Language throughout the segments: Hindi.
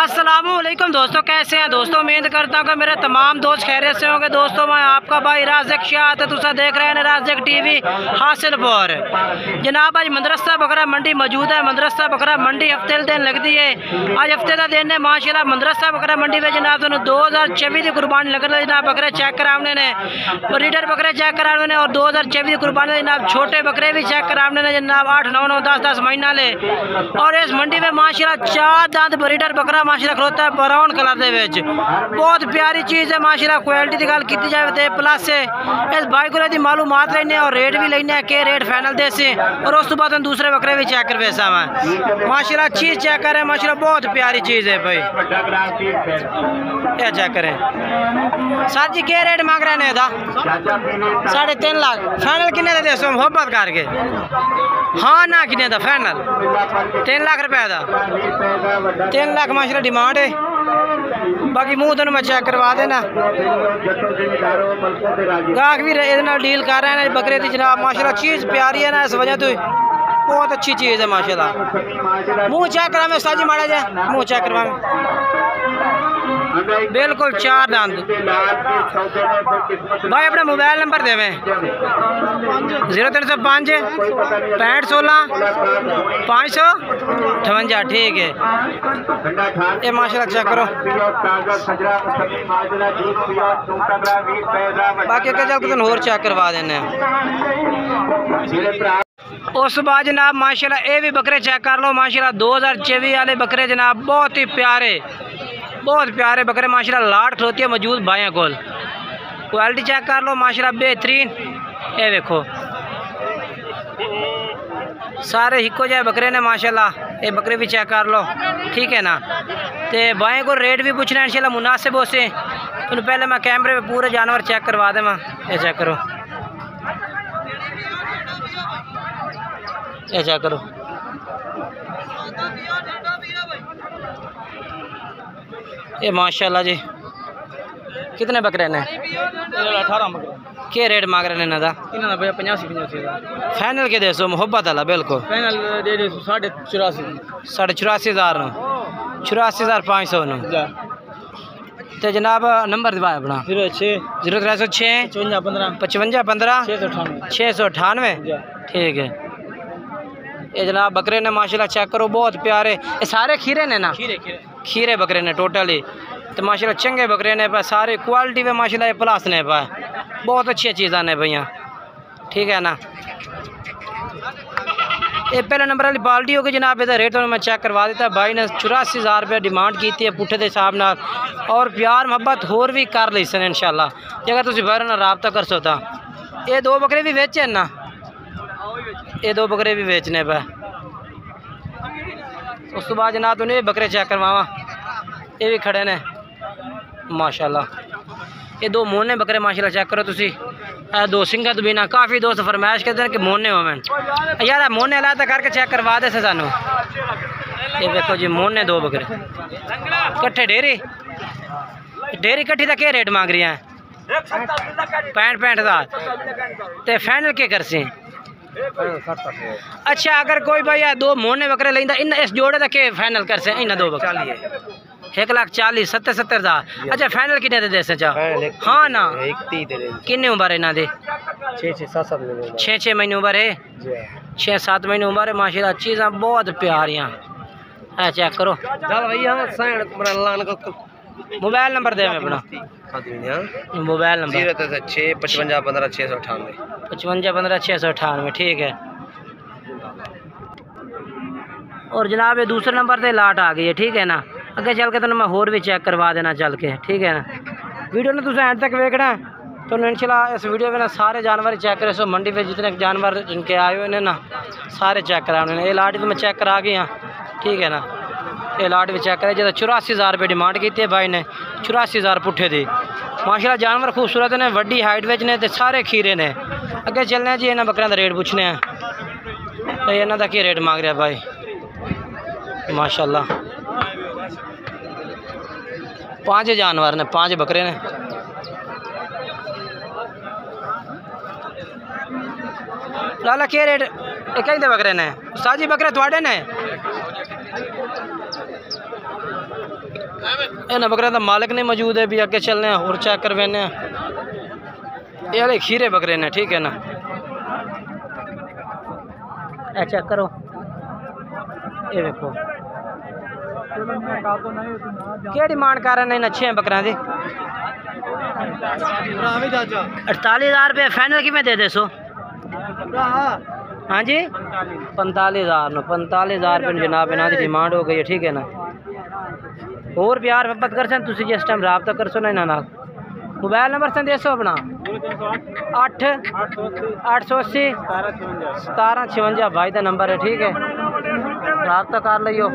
अस्सलामुअलैकुम दोस्तों, कैसे हैं दोस्तों। उम्मीद करता हूँ कि मेरे तमाम दोस्त खैरियत से होंगे। दोस्तों मैं आपका भाई राज़िक शाह तुसा देख रहे हैं राज़िक टीवी हासिलपुर। जनाब आज मदरसा बकरा मंडी मौजूद है। मदरसा बकरा मंडी हफ्ते दिन लगती है। आज हफ्ते का दिन है माशाल्लाह। मदरसा बकरा मंडी में जनाब 2024 की कुर्बानी लग रहा है। जनाब बकरे चेक कराने ने, रीडर बकरे चेक कराने ने और 2024 की कुर्बानी जनाब छोटे बकरे भी चेक कराने ने जनाब 8, 9, 9, 10 महीना ले। और इस मंडी में माशाल्लाह 4 दांत ब्रीडर बकरा माशाल्लाह खलोता है ब्राउन कलर दे विच। बहुत प्यारी चीज़ है माशाल्लाह। क्वालिटी की गल की जाए तो प्लस इस बाई को दी मालूमात लेने और रेट भी लेने के रेट फाइनल दे से। और उस बाद हम दूसरे बकरे भी चेक कर वैसा मैं माशाल्लाह चीज़ चेक करें। माशाल्लाह बहुत प्यारी चीज़ है भाई, क्या चेक करें। सर जी क्या रेट मांग रहे हैं? 3.5 लाख फाइनल किन्ने दे दो मोहब्बत करके? हाँ ना किन्ने दा फाइनल? 3 लाख रुपए का 3 लाख माशाल्लाह डिमांड है। बाकी मुँह तेन मैं चेक करवा देना। गाहक भी डील कर रहे हैं बकरे की जनाब। माशाल्लाह चीज़ प्यारी है ना, इस वजह तो बहुत अच्छी चीज़ है माशाल्लाह। मुँह चेक करा मैं साजी माड़ा जाए, मुँह चेक करवा बिल्कुल 4 दांत। भाई अपना मोबाइल नंबर देवें 0305 65 16 558। ठीक है ये माशाल्लाह चेक करो। बाकी क्या चल तुम होर चेक करवा देने। उस बाद जनाब माशाल्लाह ये भी बकरे चेक कर लो। माशाल्लाह 2024 वाले बकरे जनाब बहुत ही प्यारे बकरे माशाल्लाह। लाट खलोती है मौजूद भाइयों को। क्वालिटी चेक कर लो माशाल्लाह बेहतरीन। ये देखो सारे हिको जाए बकरे ने माशाल्लाह। ये बकरे भी चेक कर लो, ठीक है ना। तो भाइयों को रेट भी पूछना है इंशाल्लाह मुनासिब हो से। तो पहले मैं कैमरे में पूरे जानवर चेक करवा दे। मैं ये चेक करो, ये चेक करो। ये माशाल्लाह जी कितने बकरे ने? 18 बकरे। क्या रेट मांग रहे हैं इन्हों का? 85 फाइनल के दो मोहब्बत वाला बिल्कुल फाइनल दे 84,500 84,000 84,500 तो जनाब नंबर दबा अपना 0306 55 15 698। ठीक है ये जनाब बकरे ने माशाल्लाह चेक करो बहुत प्यारे। ये सारे खीरे ने ना? खीरे बकरे ने टोटली। तो माशाल्लाह चंगे बकरे ने पे सारे क्वालिटी में माशाल्लाह प्लस ने पे बहुत अच्छी चीज़ां ने भैया, ठीक है ना। ये पहले नंबर वाली बाल्टी होगी जनाब। इधर रेट मैं चेक करवा देता। भाई ने 84,000 रुपये डिमांड की है पुट्ठे के हिसाब न। और प्यार मोहब्बत होर भी कर ली सन इंशाल्लाह जगह तुम बाहर ना रबता कर सो। ये 2 बकरे भी बेचे ना? ये 2 बकरे भी बेचने पे। उस बाद जनाब तुमने बकरे चेक करवावा। ये भी खड़े ने माशाल्लाह। ये 2 मोने बकरे माशाल्लाह चेक करो तुसी। 2 सिंगा तो बिना काफ़ी दोस्त फरमाइश करते हैं कि मोने हो मैं यार मोने लाता करके चेक करवा दे सानू। ये देखो जी मोने 2 बकरे कट्ठे। डेरी कट्ठी का क्या रेट मांग रही हैं? 65 हज़ार। तो फाइनल क्या कर से? अच्छा अगर कोई भाई 2 मोने बकरे लेंदा इन इस जोड़े का क्या फाइनल कर से? इन 2 बकरे 1,40,000 70 हज़ार। अच्छा फाइनल कितने दे से चाह? हाँ ना किन्ने उम्र है इन्हों दे? 6 महीने उम्र है। 6-7 महीने उम्र है माशाल्लाह। चीज़ां बहुत प्यारियां है चेक करो। मोबाइल नंबर दे अपना। Mobile number 06 55 15 698 55 15 698। ठीक है। और जनाब ये दूसरे नंबर से लाट आ गई है, ठीक है ना। अगे चल के तो मैं होर भी चेक करवा देना चल के, ठीक है ना। वीडियो ने तुम एंड तक वेखना तो इंशाल्लाह इस वीडियो में ना सारे जानवर चेक करे। सो मंडी पे जितने जानवर जिनके आए हुए हैं ना सारे चेक कराने। ये लाट भी मैं चेक करा गया, ठीक है ना। ये लाट भी चेक करे जो 84,000 रुपये डिमांड की है भाई ने। 84,000 पुट्ठे दी माशाल्लाह। जानवर खूबसूरत ने, वड्डी हाइट विच ने ते सारे खीरे ने। अगे चलने जी इन्होंने बकरियां का रेट पूछने हैं। तो इन्हों का क्या रेट मांग रहा भाई माशाल्लाह। 5 जानवर ने, 5 बकरे ने। लाला क्या रेट कहीं बकरे ने? साजी बकरे थोड़े ने इन्हें बकरे का मालिक नहीं मौजूद है भी अगे चलने और चेक करवाने ये वाले खीरे बकरे ने ठीक है ना। ए चेक करो ये देखो क्या डिमांड कर रहे हैं इन अच्छे हैं बकरा की 48,000 रुपये फाइनल कि दे दे सो। हाँ जी 45,000 45,000 रुपये जनाब इन्हों की डिमांड हो गई है ठीक है ना। और प्यार मोहब्बत कर सन तुम जिस टाइम रबता कर सो ना इन्होंने। मोबाइल नंबर सन दसो अपना 8 880 1756 भाई का नंबर है ठीक है। रबता कर लियो।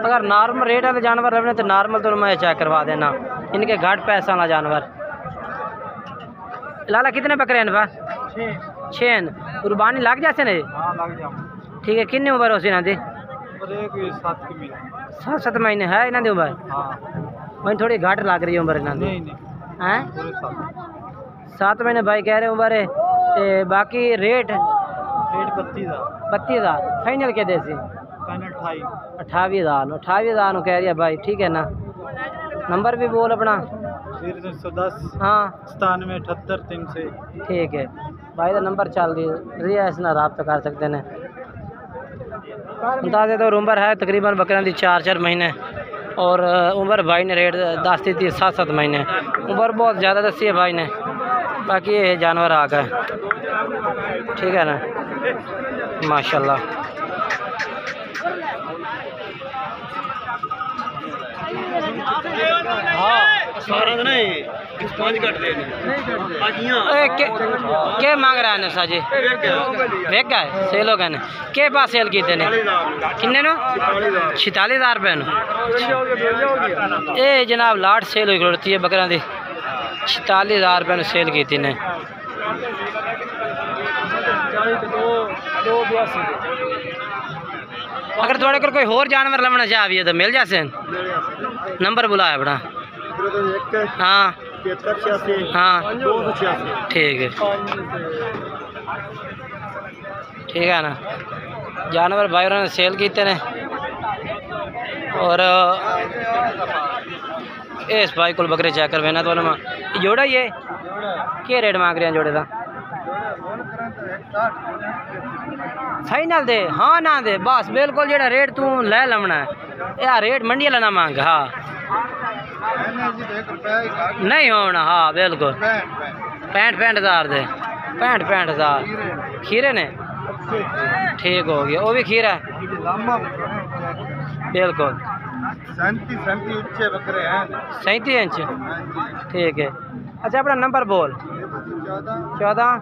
अगर नॉर्मल रेट वाले जानवर रखने तो नॉर्मल तो मैं चेक करवा देना। इनके घट पैसा वाला जानवर लाला कितने बकरे हैं बा 6 कुर्बानी लग जाते ने ठीक है। कितनी उम्र हो सी इन्हों की 7 महीने है इन्हों की उम्र। मैं थोड़ी घट लग रही है उम्र इन्हों की हैं 7 महीने भाई कह रहे उम्र है। ते बाकी रेट 32,000 फाइनल के दे सी 28,000 कह रही है भाई ठीक है ना। नंबर भी बोल अपना 110 हाँ 97 78 300 ठीक है भाई का नंबर चल रही है इसना रब्ता कर सकते हैं। बता दे तो उम्र है तकरीबन बकरियां की 4 महीने और उम्र भाई ने रेट दस दी थी 7 महीने। उम्र बहुत ज़्यादा दसी है भाई ने। बाकी ये जानवर आ गए ठीक है ना माशाल्लाह। क्या मांग रहा है नशा जी वेक गए सेल हो गए के पास सेल किए ने किन्ने नो 46,000 रुपये ये जनाब लाट सेल हुई खड़ोती है बकरा की 46,000 रुपये सेल की ने। अगर थोड़े को कोई होर जानवर लवना चाहिए तो मिल जासे नंबर बुलाया अपना। हाँ हाँ ठीक है ना। जानवर भाई उन्होंने सेल किए ने और इस भाई को बकरे चेक करवाना तो जोड़ा ये क्या रेट मांग रहे हैं जोड़े का फाइनल दे हाँ ना दे बस बिल्कुल जो रेट तू लै लवना है यार रेट मंडी वाला ना मांग। हाँ नहीं होना हाँ बिल्कुल 65,000 दे 65,000 खीरे ने ठीक हो गया वो भी खीरा है बिल्कुल 37 इंच ठीक है। अच्छा अपना नंबर बोल 14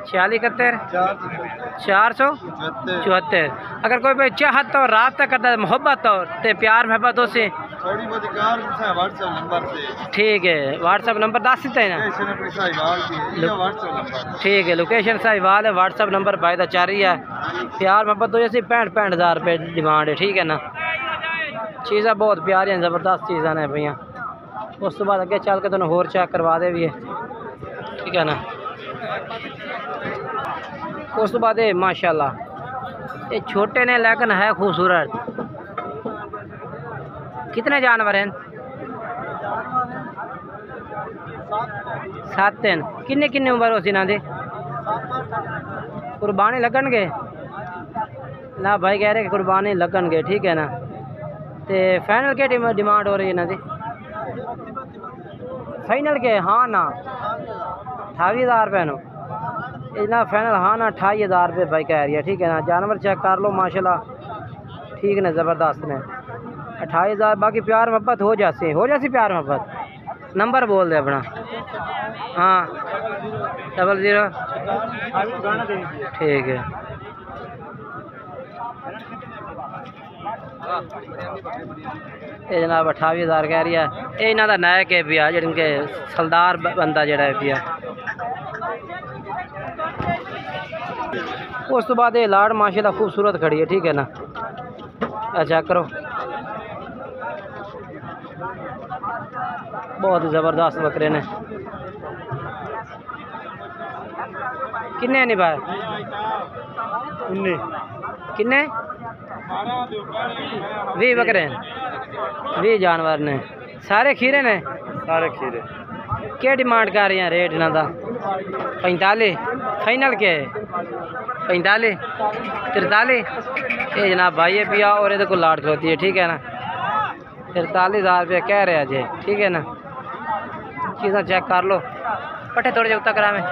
46 71 474। अगर कोई भाई चाहत तो रब्ता करता मोहब्बत तो प्यार मोहब्बत हो से ठीक है व्हाट्सअप नंबर दस देते हैं ना ठीक है। लोकेशन साहिवाल है व्हाट्सअप नंबर भाई का चल रही है। प्यार मोहब्बत हो जैसे 65,000 रुपये डिमांड है ठीक है ना। चीज़ें बहुत प्यारी हैं ज़बरदस्त चीज़ें हैं भैया। उस तो बाद अगे चल के तुम होर चेक करवा दे भी है ठीक है ना। उस तो बाद माशाल्लाह ये छोटे ने लेकिन है खूबसूरत। कितने जानवर हैं 7 किन्ने किन्ने उम्र हो सी इन्हों की कुर्बानी लगन गए ना भाई कह रहे कुर्बानी लगन गए ठीक है ना। तो फाइनल क्या डिमांड हो रही है इन्हों की फाइनल के हाँ ना 28,000 रुपये नो इतना फाइनल हाँ ना 28,000 रुपये भाई कह रही है ठीक है ना। जानवर चेक कर लो माशाल्लाह ठीक ने ज़बरदस्त ने 28,000। बाकी प्यार मोहब्बत हो जाती प्यार मोहब्बत। नंबर बोल दे अपना हाँ 00 ठीक है। ये जनाब 28,000 कह रही है। ये इन्हों का नायक है पिया जिनके सरदार बंदा जड़ा है पिया। उस तो बाद ये लाड़ माशाल्लाह खूबसूरत खड़ी है ठीक है ना। अच्छा करो बहुत ज़बरदस्त बकरे ने किन्ने नहीं भाई किन्ने 20 बकरे हैं 20 जानवर ने सारे खीरे ने सारे खीरे क्या डिमांड कर रहे हैं रेट इन्हों का 45 फाइनल क्या है 45 43 ये जनाब भाई है पिया और ये लाट खलोती है ठीक है ना 43,000 रुपया कह रहे हैं जी ठीक है ना चीज़ा चेक कर लो पट्टे थोड़े जे उत्ता करा में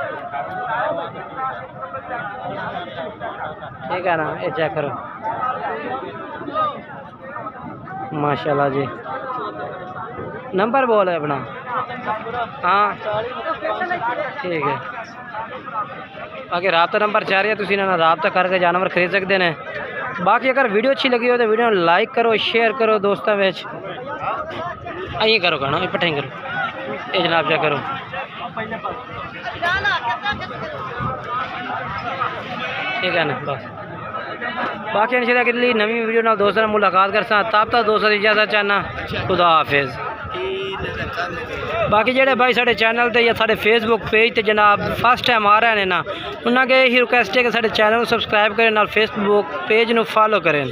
ठीक है ना ये चेक करो माशाल्लाह जी नंबर बोल है अपना हाँ ठीक है बाकी रबता नंबर चाह रही है तुम इन्होंने रबता करके जानवर खरीद सकते हैं बाकी अगर वीडियो अच्छी लगी हो तो वीडियो लाइक करो शेयर करो दोस्तों में अं करो कहना पट्ठे करो ये जनाब क्या करो ठीक है ना बस बाकी इंशाल्लाह अगली नवी वीडियो ना दोस्तों मुलाकात कर तब तक दोस्तों इजाजत चाहना खुदा हाफिज़ बाकी जेडे भाई साढ़े चैनल ते या साढ़े फेसबुक पेज ते जनाब फर्स्ट टाइम आ रहे हैं ना उन्होंने यही रिक्वेस्ट है कि साढ़े चैनल को सब्सक्राइब करें फेसबुक पेज को फॉलो करें।